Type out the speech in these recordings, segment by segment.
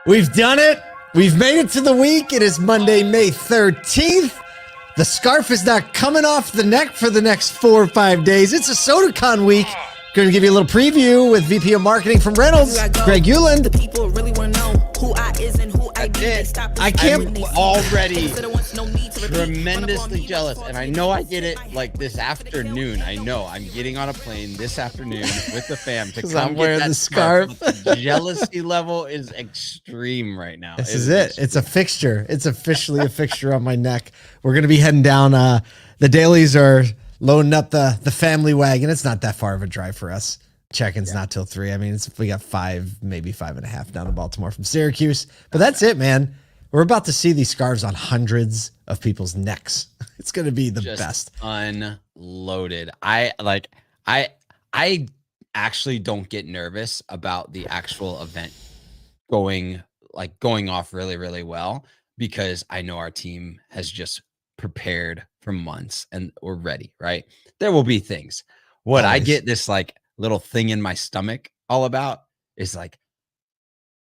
We've done it. We've made it to the week. It is Monday, May 13th. The scarf is not coming off the neck for the next 4 or 5 days. It's ASOTU CON week. Going to give you a little preview with VP of Marketing from Reynolds, Greg Uland. The people really want to know who I is and who I be. I can't already tremendously jealous, and I know I get it like this afternoon. I know I'm getting on a plane this afternoon with the fam to come wearing get that the scarf. The jealousy level is extreme right now. This is it. It's a fixture. It's officially a fixture on my neck. We're going to be heading down. The dailies are loading up the family wagon. It's not that far of a drive for us. Check-in's not till 3. I mean, we got 5, maybe 5.5 down to Baltimore from Syracuse. But that's it, man. We're about to see these scarves on hundreds of people's necks. It's going to be the best. Unloaded. I actually don't get nervous about the actual event going off really, really well, because I know our team has just prepared for months and we're ready, right? There will be things. What I get this like little thing in my stomach all about is like,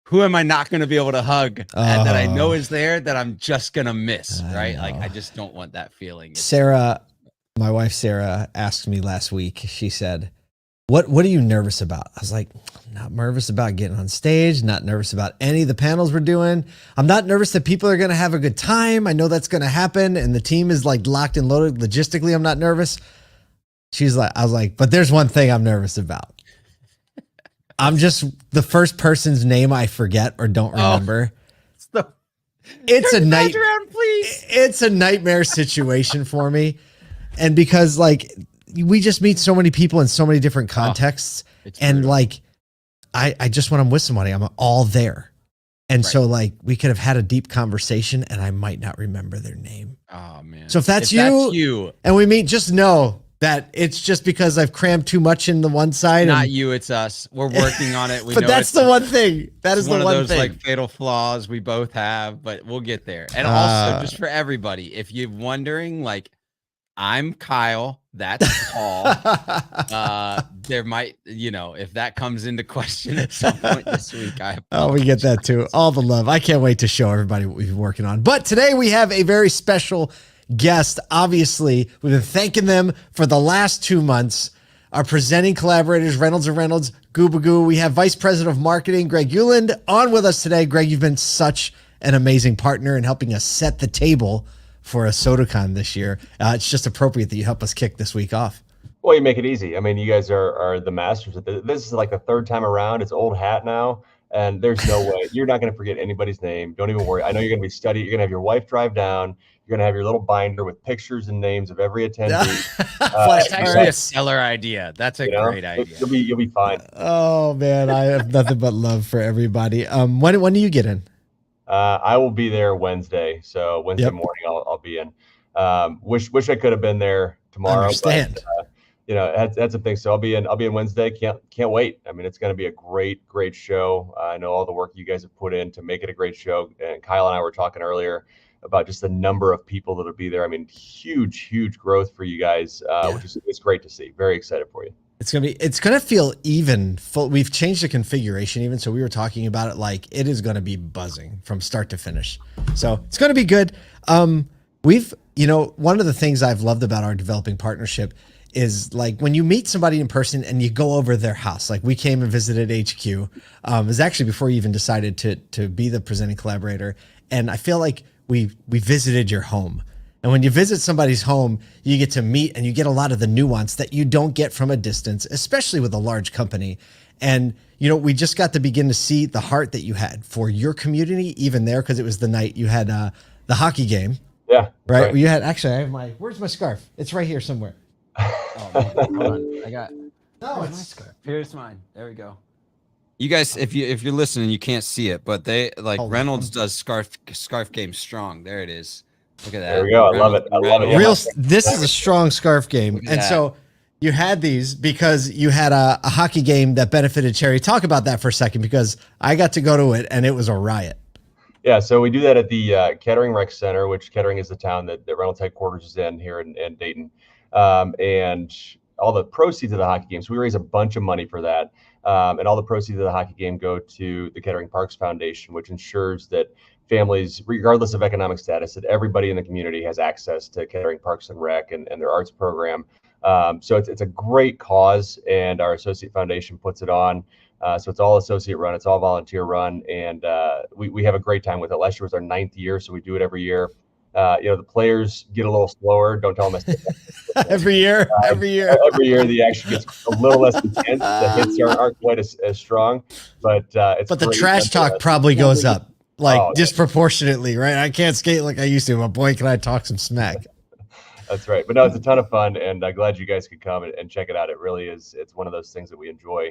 who am I not going to be able to hug and that I know is there that I'm just going to miss, right? Like, I just don't want that feeling. Sarah, my wife, Sarah, asked me last week, she said, what are you nervous about? I was like, I'm not nervous about getting on stage, not nervous about any of the panels we're doing. I'm not nervous that people are going to have a good time. I know that's going to happen. And the team is like locked and loaded. Logistically, I'm not nervous. She's like, I was like, but there's one thing I'm nervous about. I'm just the first person's name I forget or don't remember. It's a nightmare situation for me. And because like we just meet so many people in so many different contexts, and like I just when I'm with somebody, I'm all there. And so like we could have had a deep conversation and I might not remember their name. Oh man. So if that's you and we meet, just know that it's just because I've crammed too much in the one side. Not you, it's us. We're working on it. We but know that's the one thing. That is the one thing. One of those like fatal flaws we both have, but we'll get there. And also, just for everybody, if you're wondering, like, I'm Kyle, that's Paul. There might, if that comes into question at some point this week, we get that too. All the love. I can't wait to show everybody what we've been working on. But today we have a very special guest. Obviously, we've been thanking them for the last 2 months. Our presenting collaborators, Reynolds and Reynolds, Goobagoo. We have Vice President of Marketing, Greg Uland, on with us today. Greg, you've been such an amazing partner in helping us set the table for ASOTU CON this year. It's just appropriate that you help us kick this week off. Well, you make it easy. I mean, you guys are the masters at this. This is like the 3rd time around. It's old hat now. And there's no way you're not going to forget anybody's name. Don't even worry. I know you're going to be studying. You're going to have your wife drive down. You're going to have your little binder with pictures and names of every attendee. That's actually a stellar idea. That's a great idea. You'll be fine. Oh man, I have nothing but love for everybody. When do you get in? I will be there Wednesday. So Wednesday morning I'll be in. Wish I could have been there tomorrow. Understand. But, that's a thing. So I'll be in Wednesday. Can't wait. I mean, it's going to be a great show. I know all the work you guys have put in to make it a great show. And Kyle and I were talking earlier about just the number of people that'll be there. I mean, huge growth for you guys, which is it's great to see. Very excited for you. It's gonna feel even full. We've changed the configuration even, so we were talking about it like it is gonna be buzzing from start to finish. So it's gonna be good. One of the things I've loved about our developing partnership is like when you meet somebody in person and you go over their house. Like we came and visited HQ. It was actually before you even decided to be the presenting collaborator, and I feel like we visited your home. And when you visit somebody's home, you get to meet and you get a lot of the nuance that you don't get from a distance, especially with a large company. And, we just got to begin to see the heart that you had for your community, even there, because it was the night you had the hockey game. Yeah. Right? Well, you had, actually, where's my scarf? It's right here somewhere. Oh, man, hold on. Where's my scarf? Here's mine. There we go. You guys, if you're listening, you can't see it, but Reynolds does scarf game strong. There it is. Look at that. There we go. I love it. This is a strong scarf game. And so you had these because you had a hockey game that benefited Cherry. Talk about that for a second, because I got to go to it and it was a riot. Yeah, so we do that at the Kettering Rec Center, which Kettering is the town that Reynolds headquarters is in here in Dayton. And all the proceeds of the hockey games, we raise a bunch of money for that. And all the proceeds of the hockey game go to the Kettering Parks Foundation, which ensures that families, regardless of economic status, that everybody in the community has access to Kettering Parks and Rec and their arts program. So it's a great cause, and our associate foundation puts it on. So it's all associate run, it's all volunteer run, and we have a great time with it. Last year was our 9th year, so we do it every year. The players get a little slower. Don't tell them I said that. every year. Every year the action gets a little less intense. The hits aren't quite as strong, but it's. But the great. trash talk probably goes up disproportionately, right? I can't skate like I used to, but boy, can I talk some smack. That's right. But no, it's a ton of fun, and I'm glad you guys could come and check it out. It really is. It's one of those things that we enjoy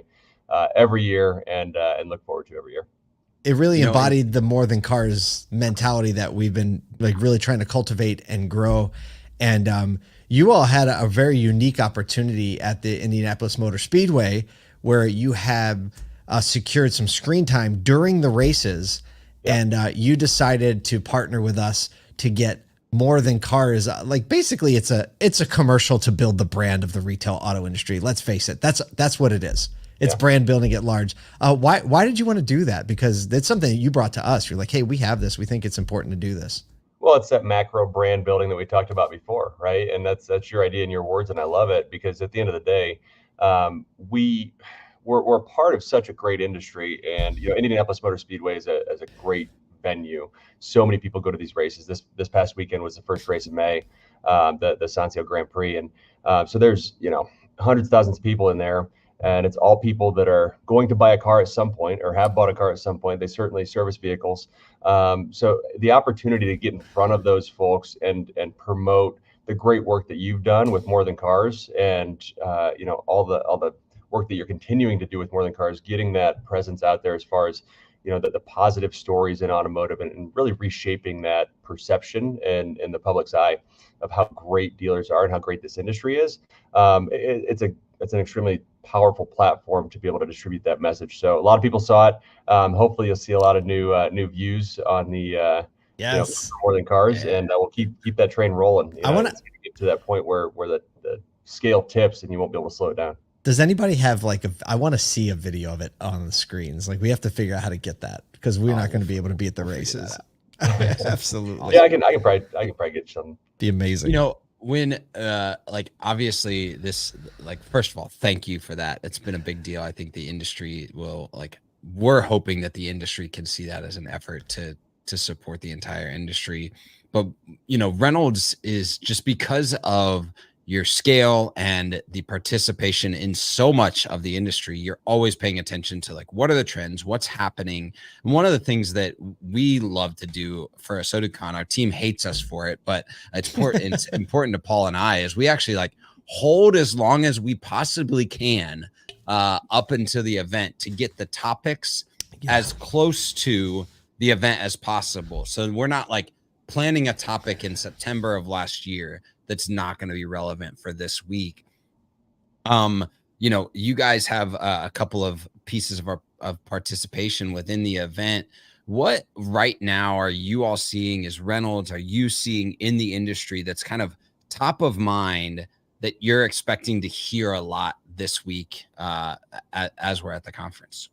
every year and look forward to every year. It really embodied the more than cars mentality that we've been like really trying to cultivate and grow. And you all had a very unique opportunity at the Indianapolis Motor Speedway where you have secured some screen time during the races. Yeah. And you decided to partner with us to get more than cars. Like basically it's a commercial to build the brand of the retail auto industry. Let's face it. That's what it is. It's brand building at large. Why did you want to do that? Because it's something that you brought to us. You're like, hey, we have this. We think it's important to do this. Well, it's that macro brand building that we talked about before, right? And that's your idea and your words, and I love it because at the end of the day, we're part of such a great industry, and Indianapolis Motor Speedway is a great venue. So many people go to these races. This past weekend was the first race of May, the Sancio Grand Prix, and so there's hundreds of thousands of people in there. And it's all people that are going to buy a car at some point or have bought a car at some point. They certainly service vehicles. So the opportunity to get in front of those folks and promote the great work that you've done with More Than Cars and all the work that you're continuing to do with More Than Cars, getting that presence out there as far as the positive stories in automotive and really reshaping that perception in the public's eye of how great dealers are and how great this industry is. It's an extremely powerful platform to be able to distribute that message. So a lot of people saw it. Hopefully you'll see a lot of new views on the More Than Cars, and we'll keep that train rolling. I want to get to that point where the scale tips and you won't be able to slow it down. Does anybody have I want to see a video of it on the screens. Like we have to figure out how to get that because we're not going to be able to be at the races. Absolutely. Yeah, I can probably get some. Be amazing. When obviously this, first of all, thank you for that. It's been a big deal. I think the industry will we're hoping that the industry can see that as an effort to support the entire industry. But Reynolds is, just because of your scale and the participation in so much of the industry, you're always paying attention to what are the trends, what's happening. And one of the things that we love to do for ASOTU CON, our team hates us for it, but it's important to Paul and I, is we actually hold as long as we possibly can up until the event to get the topics as close to the event as possible. So we're not planning a topic in September of last year that's not going to be relevant for this week. You guys have a couple of pieces of participation within the event. What right now are you all seeing as Reynolds? Are you seeing in the industry that's kind of top of mind that you're expecting to hear a lot this week as we're at the conference?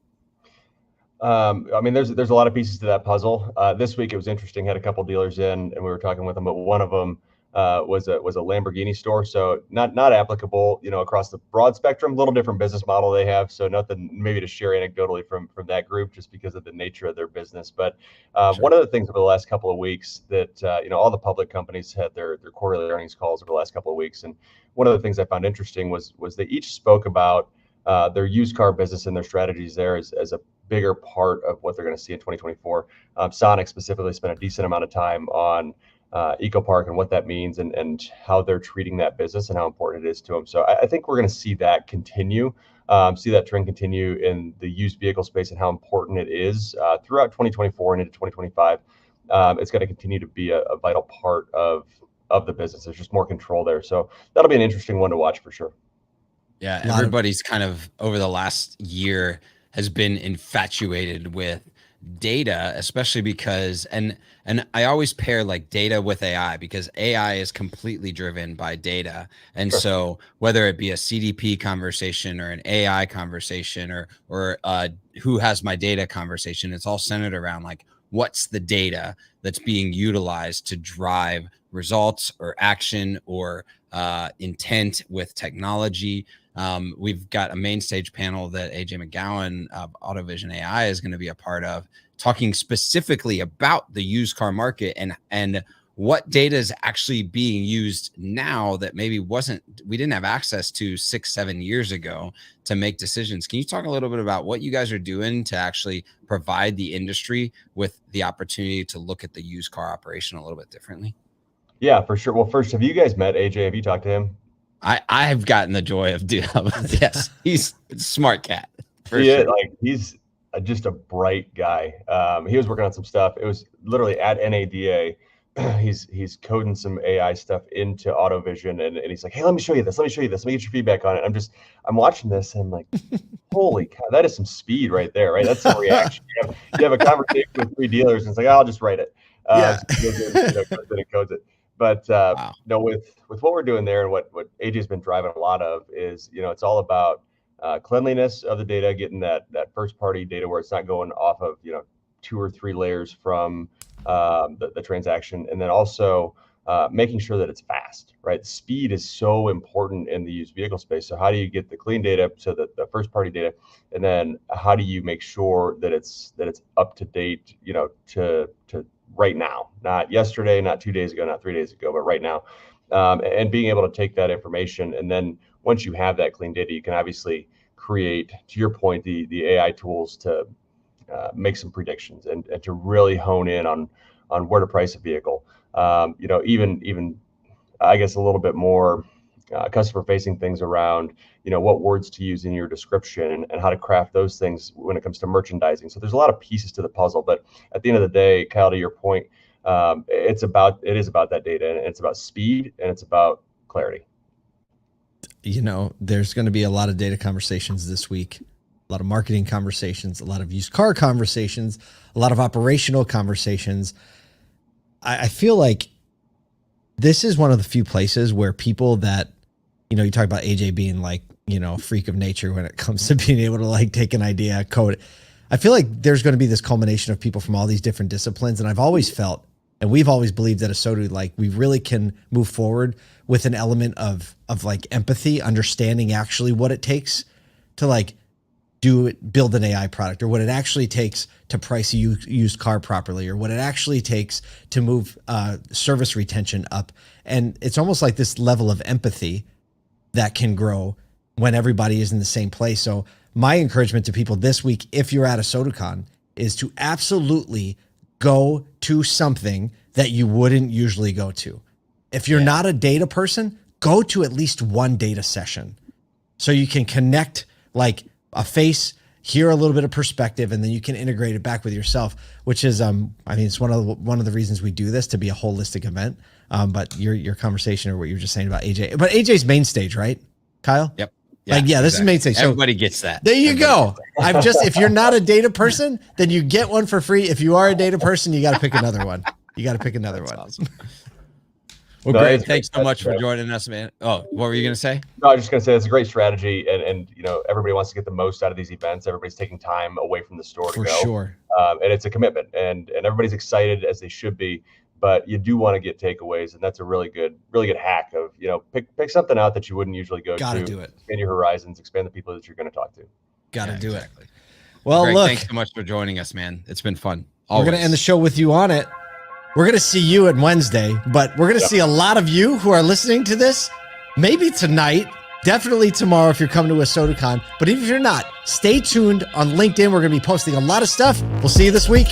There's a lot of pieces to that puzzle. This week it was interesting. Had a couple dealers in, and we were talking with them, but one of them was a Lamborghini store, so not applicable across the broad spectrum. Little different business model they have, so nothing maybe to share anecdotally from that group just because of the nature of their business. But sure. One of the things over the last couple of weeks that all the public companies had their quarterly earnings calls over the last couple of weeks, and one of the things I found interesting was they each spoke about their used car business and their strategies there as a bigger part of what they're going to see in 2024. Sonic specifically spent a decent amount of time on EcoPark and what that means and how they're treating that business and how important it is to them. So I think we're going to see that continue, see that trend continue in the used vehicle space and how important it is throughout 2024 and into 2025. It's going to continue to be a vital part of the business. There's just more control there. So that'll be an interesting one to watch for sure. Yeah, everybody's kind of over the last year has been infatuated with data, especially because, and I always pair like data with AI, because AI is completely driven by data. And so whether it be a CDP conversation or an AI conversation or who has my data conversation, it's all centered around like, what's the data that's being utilized to drive results or action or intent with technology. We've got a main stage panel that AJ McGowan of AutoVision AI is going to be a part of, talking specifically about the used car market and what data is actually being used now that maybe we didn't have access to 6-7 years ago to make decisions. Can you talk a little bit about what you guys are doing to actually provide the industry with the opportunity to look at the used car operation a little bit differently? Yeah, for sure. Well, first, have you guys met AJ? Have you talked to him? I have gotten the joy of yes, he's a smart cat. He's just a bright guy. He was working on some stuff. It was literally at NADA. He's coding some AI stuff into AutoVision, and he's like, hey, let me show you this. Let me get your feedback on it. I'm watching this, and I'm like, holy cow, that is some speed right there, right? That's some reaction. You have a conversation with 3 dealers, and it's like, I'll just write it. So he goes in, goes in and codes it. But wow. With what we're doing there, and what AJ's been driving a lot of is, it's all about cleanliness of the data, getting that first party data where it's not going off of 2 or 3 layers from the transaction, and then also making sure that it's fast, right? Speed is so important in the used vehicle space. So how do you get the clean data, so that the first party data, and then how do you make sure that it's up to date, to right now, not yesterday, not 2 days ago, not 3 days ago, but right now, and being able to take that information, and then once you have that clean data, you can obviously create, to your point, the AI tools to make some predictions and to really hone in on where to price a vehicle. Even I guess a little bit more customer facing things around, what words to use in your description and how to craft those things when it comes to merchandising. So there's a lot of pieces to the puzzle, but at the end of the day, Kyle, to your point, it is about that data, and it's about speed, and it's about clarity. There's going to be a lot of data conversations this week, a lot of marketing conversations, a lot of used car conversations, a lot of operational conversations. I feel like this is one of the few places where people that, you talk about AJ being like, a freak of nature when it comes to being able to like take an idea, code it. I feel like there's going to be this culmination of people from all these different disciplines. And I've always felt, and we've always believed at ASOTU, like we really can move forward with an element of like empathy, understanding actually what it takes to like build an AI product, or what it actually takes to price a used car properly, or what it actually takes to move service retention up. And it's almost like this level of empathy that can grow when everybody is in the same place. So my encouragement to people this week, if you're at ASOTU CON, is to absolutely go to something that you wouldn't usually go to. If you're not a data person, go to at least one data session so you can connect like a face, hear a little bit of perspective, and then you can integrate it back with yourself, which is, it's one of the reasons we do this, to be a holistic event. But your conversation, or what you were just saying about AJ, but AJ's main stage, right, Kyle? Yep. This is main stage. So everybody gets that. There you go. If you're not a data person, then you get one for free. If you are a data person, you got to pick another one. That's awesome. Well, Greg, thanks so much for joining us, man. Oh, what were you going to say? No, I was just going to say it's a great strategy, and everybody wants to get the most out of these events. Everybody's taking time away from the store to go. For sure. And it's a commitment, and everybody's excited, as they should be. But you do want to get takeaways, and that's a really good hack of, pick something out that you wouldn't usually go to. Gotta do it. Expand your horizons, expand the people that you're going to talk to. Gotta do exactly. it. Well, Greg, look, thanks so much for joining us, man. It's been fun. We're going to end the show with you on it. We're going to see you at Wednesday, but we're going to see a lot of you who are listening to this, maybe tonight, definitely tomorrow if you're coming to ASOTU CON. But even if you're not, stay tuned on LinkedIn. We're going to be posting a lot of stuff. We'll see you this week.